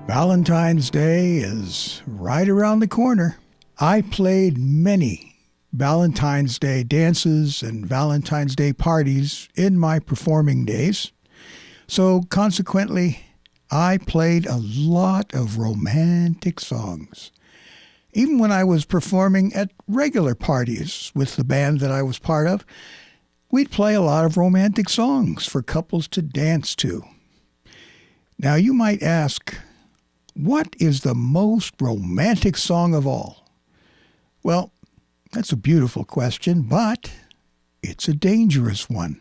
Valentine's Day is right around the corner. I played many Valentine's Day dances and Valentine's Day parties in my performing days. So consequently, I played a lot of romantic songs. Even when I was performing at regular parties with the band that I was part of, we'd play a lot of romantic songs for couples to dance to. Now you might ask, what is the most romantic song of all? Well, that's a beautiful question, but it's a dangerous one.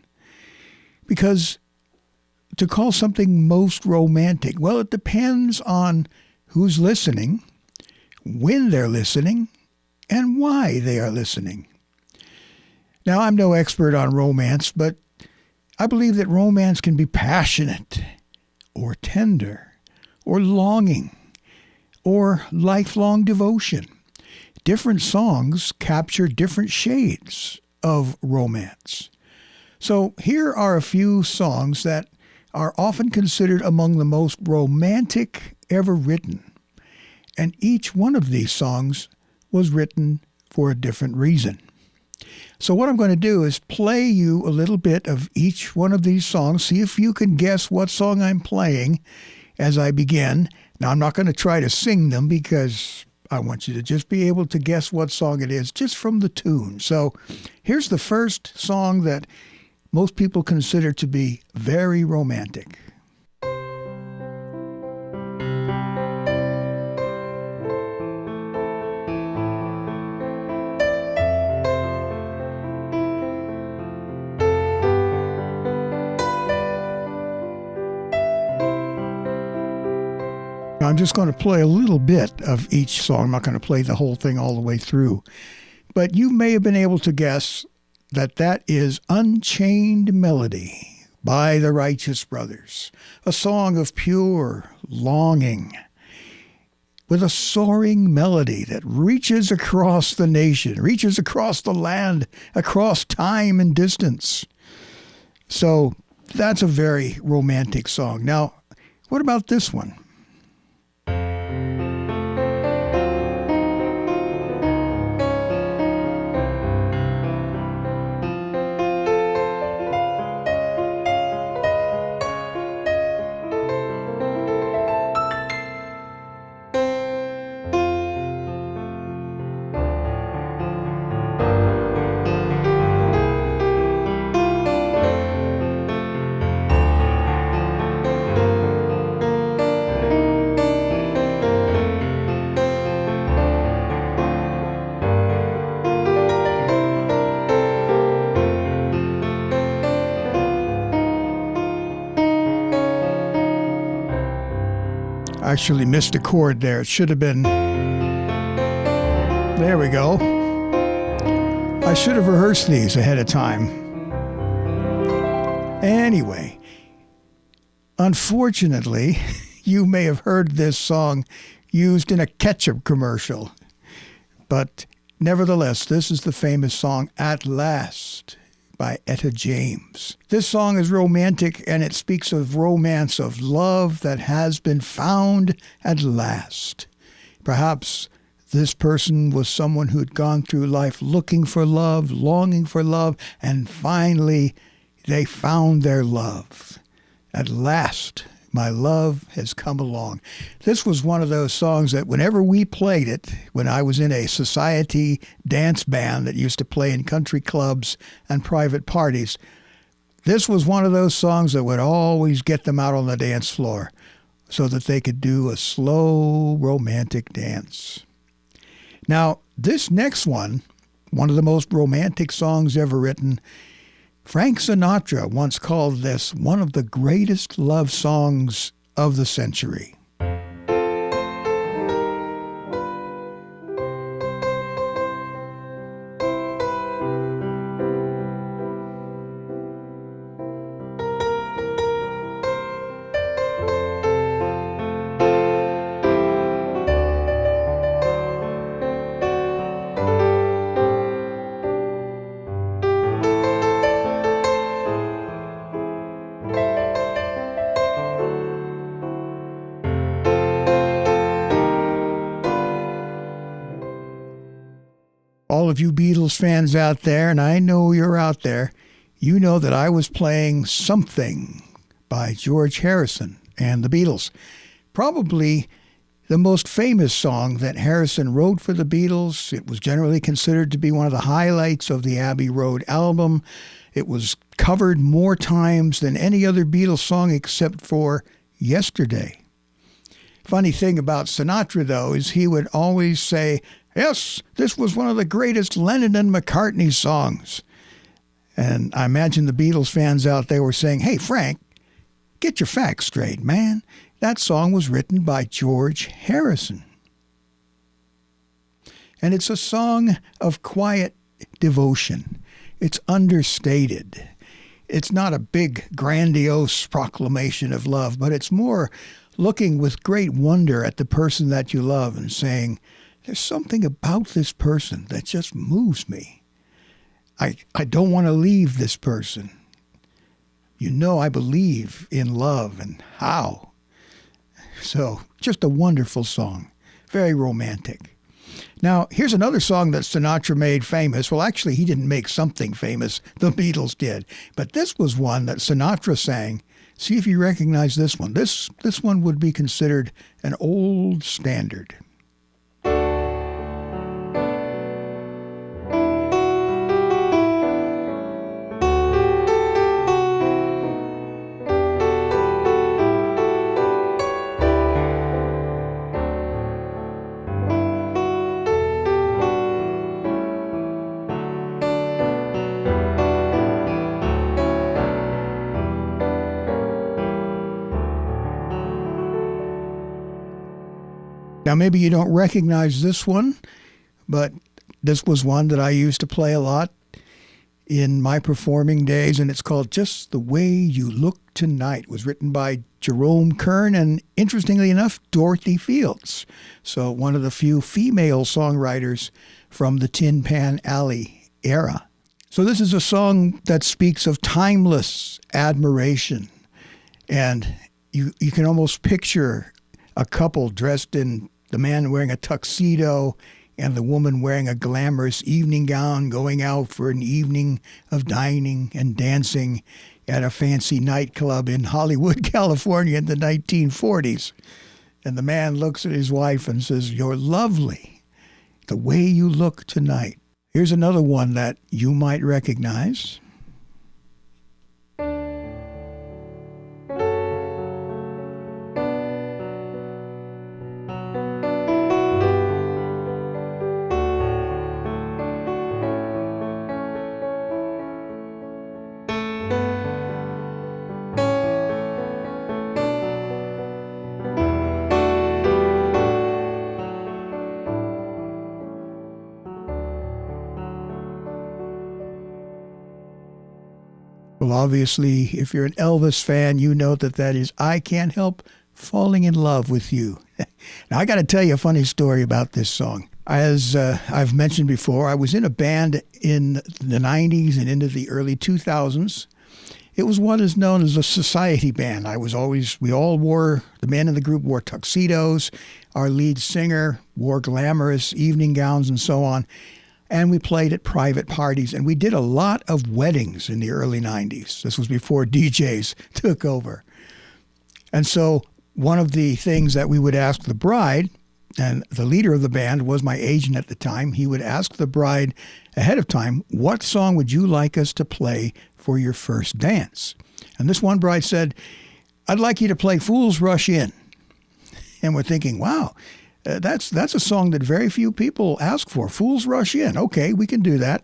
Because to call something most romantic, well, it depends on who's listening, when they're listening, and why they are listening. Now, I'm no expert on romance, but I believe that romance can be passionate or tender or longing, or lifelong devotion. Different songs capture different shades of romance. So here are a few songs that are often considered among the most romantic ever written. And each one of these songs was written for a different reason. So what I'm going to do is play you a little bit of each one of these songs, see if you can guess what song I'm playing as I begin. Now, I'm not going to try to sing them because I want you to just be able to guess what song it is just from the tune. So here's the first song that most people consider to be very romantic. I'm just going to play a little bit of each song. I'm not going to play the whole thing all the way through. But you may have been able to guess that that is Unchained Melody by the Righteous Brothers, a song of pure longing with a soaring melody that reaches across the nation, reaches across the land, across time and distance. So that's a very romantic song. Now, what about this one? I actually missed a chord there. It should have been... There we go. I should have rehearsed these ahead of time. Anyway, unfortunately, you may have heard this song used in a ketchup commercial. But nevertheless, this is the famous song At Last by Etta James. This song is romantic, and it speaks of romance, of love that has been found at last. Perhaps this person was someone who had gone through life looking for love, longing for love, and finally they found their love. At last, my love has come along. This was one of those songs that whenever we played it, when I was in a society dance band that used to play in country clubs and private parties, this was one of those songs that would always get them out on the dance floor so that they could do a slow, romantic dance. Now, this next one of the most romantic songs ever written, Frank Sinatra once called this one of the greatest love songs of the century. all of you Beatles fans out there, and I know you're out there, you know that I was playing Something by George Harrison and the Beatles. Probably the most famous song that Harrison wrote for the Beatles. It was generally considered to be one of the highlights of the Abbey Road album. It was covered more times than any other Beatles song except for Yesterday. Funny thing about Sinatra, though, is he would always say, yes, this was one of the greatest Lennon and McCartney songs. And I imagine the Beatles fans out there were saying, hey, Frank, get your facts straight, man. That song was written by George Harrison. And it's a song of quiet devotion. It's understated. It's not a big, grandiose proclamation of love, but it's more looking with great wonder at the person that you love and saying, there's something about this person that just moves me. I don't want to leave this person. You know I believe in love and how. So, just a wonderful song. Very romantic. Now, here's another song that Sinatra made famous. Well, actually, he didn't make something famous. The Beatles did. But this was one that Sinatra sang. See if you recognize this one. This one would be considered an old standard. Now, maybe you don't recognize this one, but this was one that I used to play a lot in my performing days, and it's called Just the Way You Look Tonight. It was written by Jerome Kern and, interestingly enough, Dorothy Fields. So one of the few female songwriters from the Tin Pan Alley era. So this is a song that speaks of timeless admiration, and you can almost picture a couple dressed in the man wearing a tuxedo and the woman wearing a glamorous evening gown going out for an evening of dining and dancing at a fancy nightclub in Hollywood, California in the 1940s. And the man looks at his wife and says, "You're lovely, the way you look tonight." Here's another one that you might recognize. Well, obviously, if you're an Elvis fan, you know that is I Can't Help Falling in Love with You. Now, I got to tell you a funny story about this song. As I've mentioned before, I was in a band in the 90s and into the early 2000s. It was what is known as a society band. The men in the group wore tuxedos. Our lead singer wore glamorous evening gowns and so on. And we played at private parties, and we did a lot of weddings in the early 90s. This was before DJs took over. And so one of the things that we would ask the bride, and the leader of the band was my agent at the time, he would ask the bride ahead of time, what song would you like us to play for your first dance? And this one bride said, I'd like you to play Fools Rush In. And we're thinking, wow, that's a song that very few people ask for. Fools Rush In. Okay, we can do that.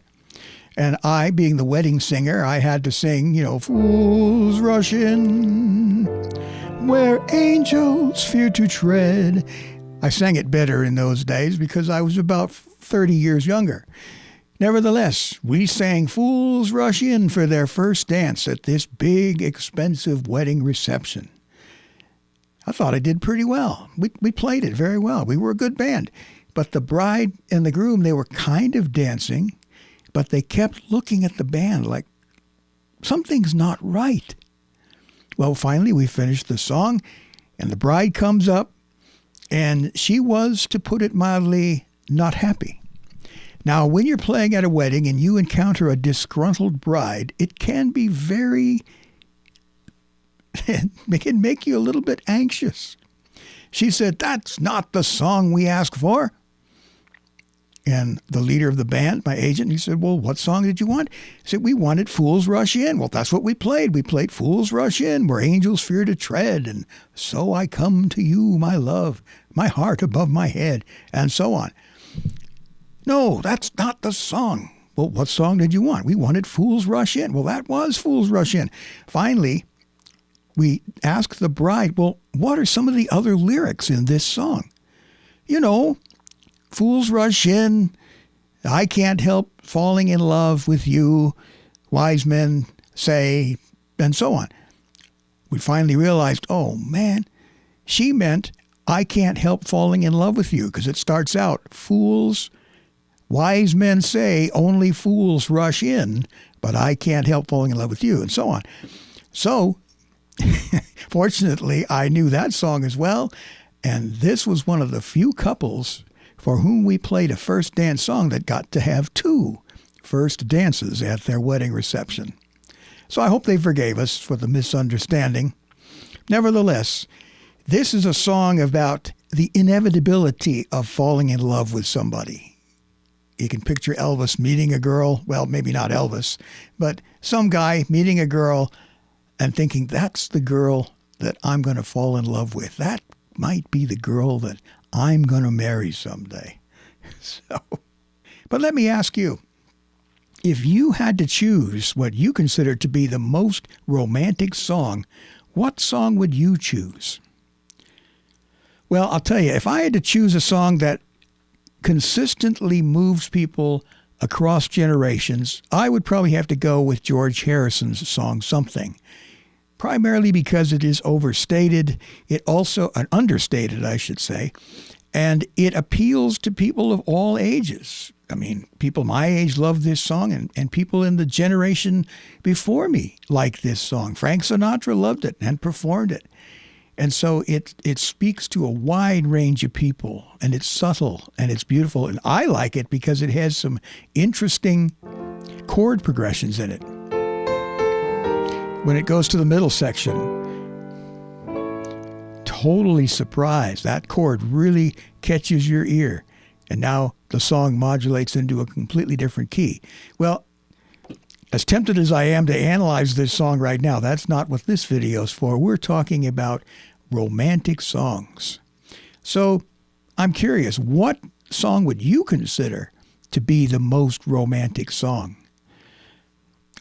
And I, being the wedding singer, I had to sing, Fools rush in, where angels fear to tread. I sang it better in those days because I was about 30 years younger. Nevertheless, we sang Fools Rush In for their first dance at this big, expensive wedding reception. I thought I did pretty well. We played it very well. We were a good band. But the bride and the groom, they were kind of dancing, but they kept looking at the band like something's not right. Well, finally, we finished the song, and the bride comes up, and she was, to put it mildly, not happy. Now, when you're playing at a wedding and you encounter a disgruntled bride, it can be it can make you a little bit anxious. She said, "That's not the song we asked for." And the leader of the band, my agent, he said, "Well, what song did you want?" He said, "We wanted Fools Rush In." "Well, that's what we played. We played Fools Rush In, where angels fear to tread, and so I come to you, my love, my heart above my head," and so on. "No, that's not the song." "Well, what song did you want?" "We wanted Fools Rush In." "Well, that was Fools Rush In." Finally, we asked the bride, "Well, what are some of the other lyrics in this song?" "You know, fools rush in, I can't help falling in love with you, wise men say," and so on. We finally realized, oh man, she meant "I can't help falling in love with you," because it starts out, "Fools, wise men say only fools rush in, but I can't help falling in love with you," and so on. So, fortunately, I knew that song as well, and this was one of the few couples for whom we played a first dance song that got to have 2 first dances at their wedding reception. So I hope they forgave us for the misunderstanding. Nevertheless, this is a song about the inevitability of falling in love with somebody. You can picture Elvis meeting a girl, well, maybe not Elvis, but some guy meeting a girl and thinking, "That's the girl that I'm going to fall in love with. That might be the girl that I'm going to marry someday." But let me ask you, if you had to choose what you consider to be the most romantic song, what song would you choose? Well, I'll tell you, if I had to choose a song that consistently moves people across generations, I would probably have to go with George Harrison's song "Something." Primarily because it is overstated, understated, I should say, and it appeals to people of all ages. I mean, people my age love this song, and people in the generation before me like this song. Frank Sinatra loved it and performed it. And so it speaks to a wide range of people, and it's subtle, and it's beautiful. And I like it because it has some interesting chord progressions in it. When it goes to the middle section, totally surprised. That chord really catches your ear. And now the song modulates into a completely different key. Well, as tempted as I am to analyze this song right now, that's not what this video is for. We're talking about romantic songs. So I'm curious, what song would you consider to be the most romantic song?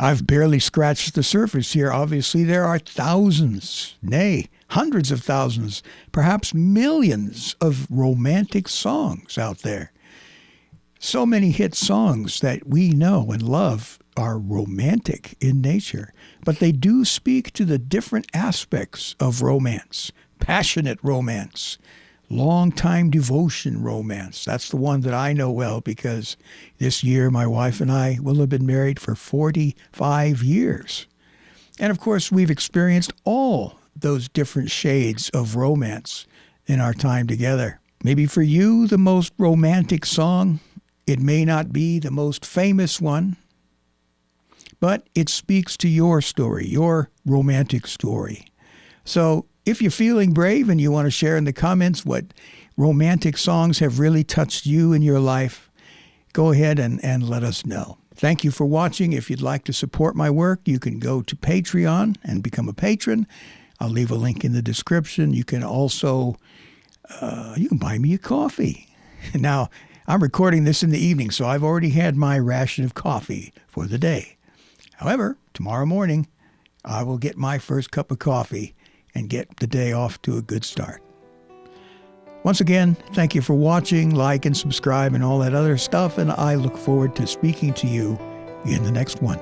I've barely scratched the surface here. Obviously, there are thousands, nay, hundreds of thousands, perhaps millions of romantic songs out there. So many hit songs that we know and love are romantic in nature, but they do speak to the different aspects of romance. Passionate romance, long-time devotion romance. That's the one that I know well because this year my wife and I will have been married for 45 years. And of course, we've experienced all those different shades of romance in our time together. Maybe for you, the most romantic song, it may not be the most famous one, but it speaks to your story, your romantic story. So if you're feeling brave and you want to share in the comments what romantic songs have really touched you in your life, go ahead and let us know. Thank you for watching. If you'd like to support my work, you can go to Patreon and become a patron. I'll leave a link in the description. You can also, you can buy me a coffee. Now, I'm recording this in the evening, so I've already had my ration of coffee for the day. However, tomorrow morning, I will get my first cup of coffee and get the day off to a good start. Once again, thank you for watching, like and subscribe and all that other stuff, and I look forward to speaking to you in the next one.